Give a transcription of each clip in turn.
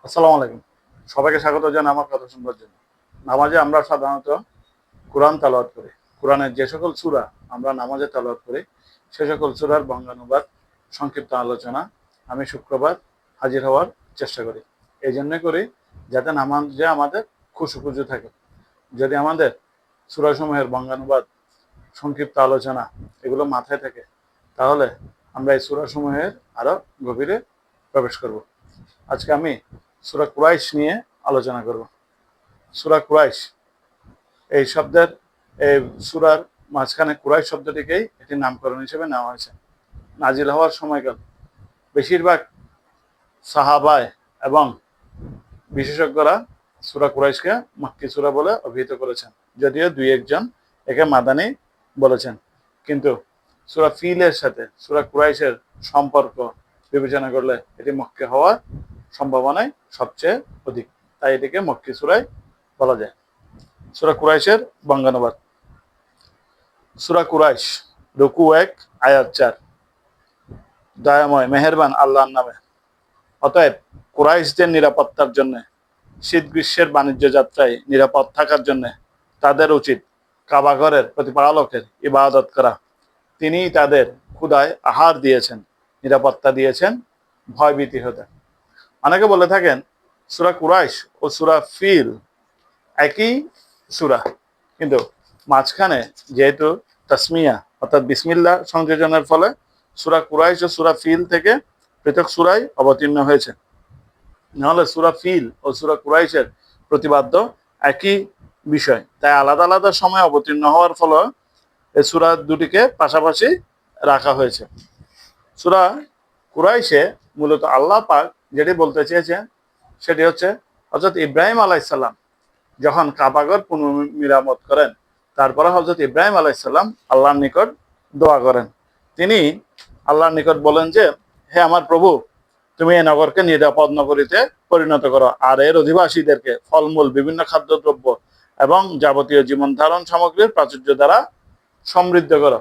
আসসালামু আলাইকুম। সবাইকে স্বাগত জানাই আমার কথা শুনবার জন্য। নামাজে আমরা সাধারণত কোরআন তেলাওয়াত করি। কোরআনের যে সকল সূরা আমরা নামাজে তেলাওয়াত করি, সে সকল সূরার বঙ্গানুবাদ, সংক্ষিপ্ত আলোচনা আমি শুক্রবার হাজির হওয়ার চেষ্টা করি। এই জন্যই করি যাতে নামাজে আমাদের খুশু-খুশু থাকে। যদি আমাদের সূরাসমূহের বঙ্গানুবাদ, সংক্ষিপ্ত আলোচনা এগুলো মাথায় থাকে, তাহলে আমরা এই সূরাসমূহের আরো গভীরে প্রবেশ করব। আজকে আমি সূরা কুরাইশ নিয়ে আলোচনা করব। সূরা কুরাইশ এই শব্দের এই সূরার মাঝখানে কুরাইশ শব্দটিকেই এটির নামকরণ হিসেবে নেওয়া হয়েছে। নাজিল হওয়ার সময়কাল বেশিরভাগ সাহাবায় এবং বিশেষজ্ঞরা সূরা কুরাইশকে মক্কি সূরা বলে অভিহিত করেছেন, যদিও দুই একজন একে মাদানী বলেছেন। কিন্তু সূরা ফিলের সাথে সূরা কুরাইশের সম্পর্ক বিবেচনা করলে এটি মক্কি হওয়ার সম্ভাবনাই সবচেয়ে অধিক, তাই এটিকে মক্কি সূরাই বলা যায়। সূরা কুরাইশের বঙ্গানুবাদ। সূরা কুরাইশ, রুকু 1, আয়াত 4। দয়াময় মেহেরবান আল্লাহর নামে। অতএব কুরাইশদের নিরাপত্তার জন্য, শীত গ্রীষ্মের বাণিজ্য যাত্রায় নিরাপদ থাকার জন্য তাদের উচিত কাবাঘরের প্রতিপালকের ইবাদত করা। তিনিই তাদের ক্ষুধায় আহার দিয়েছেন, নিরাপত্তা দিয়েছেন ভয়ভীতি হতে। অনেকে বলে থাকেন সূরা কুরাইশ ও সূরা ফিল একই সূরা, কিন্তু মাঝখানে যেহেতু তাসমিয়া অর্থাৎ বিসমিল্লাহ সংযোজনের ফলে সূরা কুরাইশ ও সূরা ফিল থেকে পৃথক সূরাই অবতীর্ণ হয়েছে। নাহলে সূরা ফিল ও সূরা কুরাইশের প্রতিপাদ্য একই বিষয়, তাই আলাদা আলাদা সময় অবতীর্ণ হওয়ার ফলে এই সূরা দুটিকে পাশাপাশি রাখা হয়েছে। সূরা কুরাইশে মূলত আল্লাহ পাক যেটি বলতে চেয়েছেন সেটি হচ্ছে হযরত ইব্রাহিম আলাইহিস সালাম যখন কাবাঘর পুনর্মিরামত করেন, তারপরে হযরত ইব্রাহিম আলাইহিস সালাম আল্লাহর নিকট দোয়া করেন। তিনি আল্লাহর নিকট বলেন যে, হে আমার প্রভু, তুমি এই নগরকে নিরাপদ নগরীতে পরিণত করো, আর এর অধিবাসীদেরকে ফলমূল, বিভিন্ন খাদ্যদ্রব্য এবং যাবতীয় জীবন ধারণ সামগ্রীর প্রাচুর্য দ্বারা সমৃদ্ধ করো।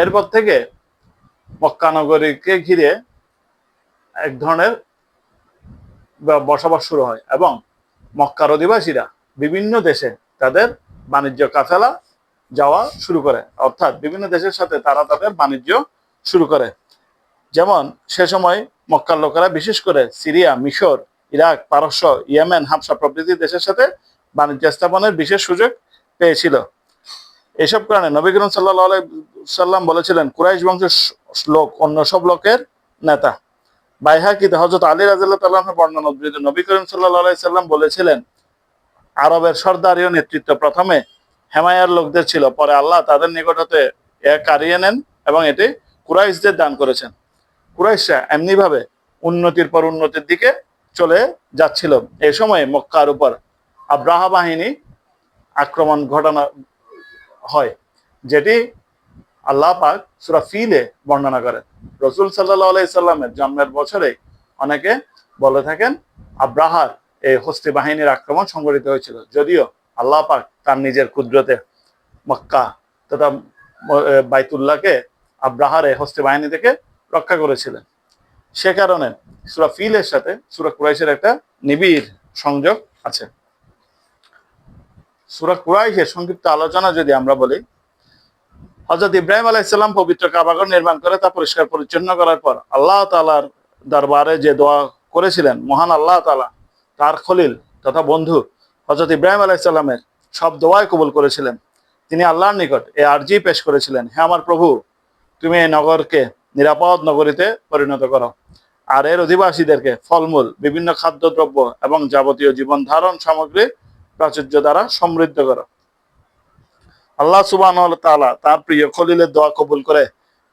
এরপর থেকে মক্কা নগরীকে ঘিরে এক ধরনের বসবাস শুরু হয় এবং মক্কার অধিবাসীরা বিভিন্ন দেশে তাদের বাণিজ্য কাফেলা যাওয়া শুরু করে, অর্থাৎ বিভিন্ন দেশের সাথে তারা তাদের বাণিজ্য শুরু করে। যেমন সে সময় মক্কার লোকেরা বিশেষ করে সিরিয়া, মিশর, ইরাক, পারস্য, ইয়েমেন, হাবশা প্রভৃতি দেশের সাথে বাণিজ্য স্থাপনের বিশেষ সুযোগ পেয়েছিল। এসব কারণে নবী করিম সাল্লাল্লাহু আলাইহি সাল্লাম বলেছিলেন, কুরাইশ বংশের লোক অন্য সব লোকের নেতা। বাইহাকিতে হযরত আলী রাদিয়াল্লাহু তাআলা আনহু বর্ণনা উদ্ধৃত, নবী করিম সাল্লাল্লাহু আলাইহি সাল্লাম বলেছিলেন, আরবের সরদারীয় নেতৃত্ব প্রথমে হেমায়ার লোকদের ছিল, পরে আল্লাহ তাদের নিকট হতে কারিয়ে নেন এবং এটি কুরাইশদের দান করেছেন। কুরাইশরা এমনিভাবে উন্নতির পর উন্নতির দিকে চলে যাচ্ছিল। এই সময় মক্কার উপর আব্রাহা বাহিনী আক্রমণ ঘটানো হয়, যেটি আল্লাহ পাক সূরা ফিলে বর্ণনা করেন। রাসূল সাল্লাল্লাহু আলাইহি সাল্লামের জন্মের বছরে অনেকে বলে থাকেন আব্রাহার এই হস্তি বাহিনীর আক্রমণ সংঘটিত হয়েছিল, যদিও আল্লাহ পাক তার নিজের কুদরতে মক্কা তথা বাইতুল্লাহকে আব্রাহার এই হস্তি বাহিনী থেকে রক্ষা করেছিলেন। সে কারণে সূরা ফিলের সাথে সূরা কুরাইশের একটা নিবিড় সংযোগ আছে। সূরা কুরাইশের সংক্ষিপ্ত আলোচনা যদি আমরা বলি, হযরত ইব্রাহিম আলাইহিস সালাম পবিত্র কাবাঘর নির্মাণ করে তা পরিষ্কার পরিচ্ছন্ন করার পর আল্লাহ তাআলার দরবারে যে দোয়া করেছিলেন, মহান আল্লাহ তাআলা তার খলিল তথা বন্ধু হযরত ইব্রাহিম আলাইহিস সালামের সব দোয়াই কবুল করেছিলেন। তিনি আল্লাহর নিকট এই আরজি পেশ করেছিলেন, হে আমার প্রভু, তুমি এই নগরকে নিরাপদ নগরীতে পরিণত করো, আর এর অধিবাসীদেরকে ফলমূল, বিভিন্ন খাদ্যদ্রব্য এবং যাবতীয় জীবন ধারণ সামগ্রী প্রাচুর্য দ্বারা সমৃদ্ধ করো। আল্লাহ সুবহানাহু ওয়া তাআলা তার প্রিয় খলিলের দোয়া কবুল করে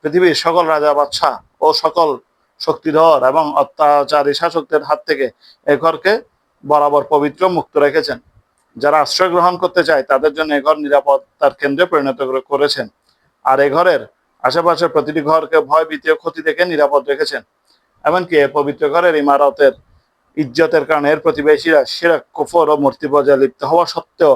পৃথিবীর সকল রাজা, বাদশাহ ও সকল শক্তিধর এবং অত্যাচারী শাসকদের হাত থেকে এ ঘরকে বরাবর পবিত্র মুক্ত রেখেছেন। যারা আশ্রয় গ্রহণ করতে চায় তাদের জন্য এ ঘর নিরাপত্তার কেন্দ্রে পরিণত করেছেন, আর এ ঘরের আশেপাশের প্রতিটি ঘরকে ভয়, ভীতি ও ক্ষতি থেকে নিরাপদ রেখেছেন। এমনকি এ পবিত্র ঘরের ইমারতের ইজ্জতের কারণে এর প্রতিবেশীরা শিরক, কুফর ও মূর্তি পূজায় লিপ্ত হওয়া সত্ত্বেও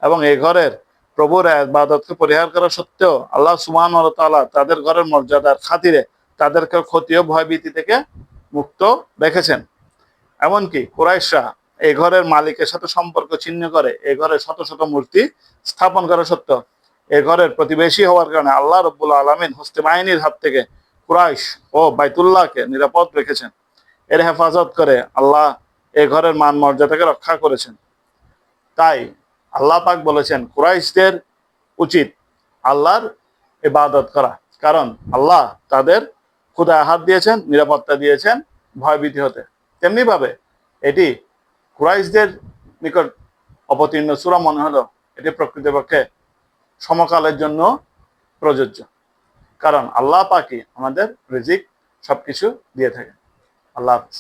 এবং এই ঘরের প্রভুর ইবাদতকে পরিহার করা সত্ত্বেও আল্লাহ সুবহানাহু ওয়া তাআলা তাদের ঘরের মর্যাদার খাতিরে তাদেরকে ক্ষতি ও ভয়ভীতি থেকে মুক্ত রেখেছেন। এমনকি কুরাইশরা এই ঘরের মালিকের সাথে সম্পর্ক ছিন্ন করে এই ঘরে শত শত মূর্তি স্থাপন করা সত্ত্বেও এই ঘরের প্রতিবেশী হওয়ার কারণে আল্লাহ রব্বুল আলমিন হস্তে বাহিনীর হাত থেকে কুরাইশ ও বাইতুল্লাহকে নিরাপদ রেখেছেন। এর হেফাজত করে আল্লাহ এই ঘরের মান মর্যাদাকে রক্ষা করেছেন। তাই আল্লাহ পাক বলেছেন কুরাইশদের উচিত আল্লাহর ইবাদত করা, কারণ আল্লাহ তাদের ক্ষুধায় হাত দিয়েছেন, নিরাপত্তা দিয়েছেন ভয়ভীতি হতে। তেমনি ভাবে এটি কুরাইশদের নিকট অবতীর্ণ সূরা মনে হলো এটি প্রকৃতপক্ষে সমকালের জন্য প্রযোজ্য, কারণ আল্লাহ পাকই আমাদের রিজিক সবকিছু দিয়ে থাকেন। আল্লাহ হাফেজ।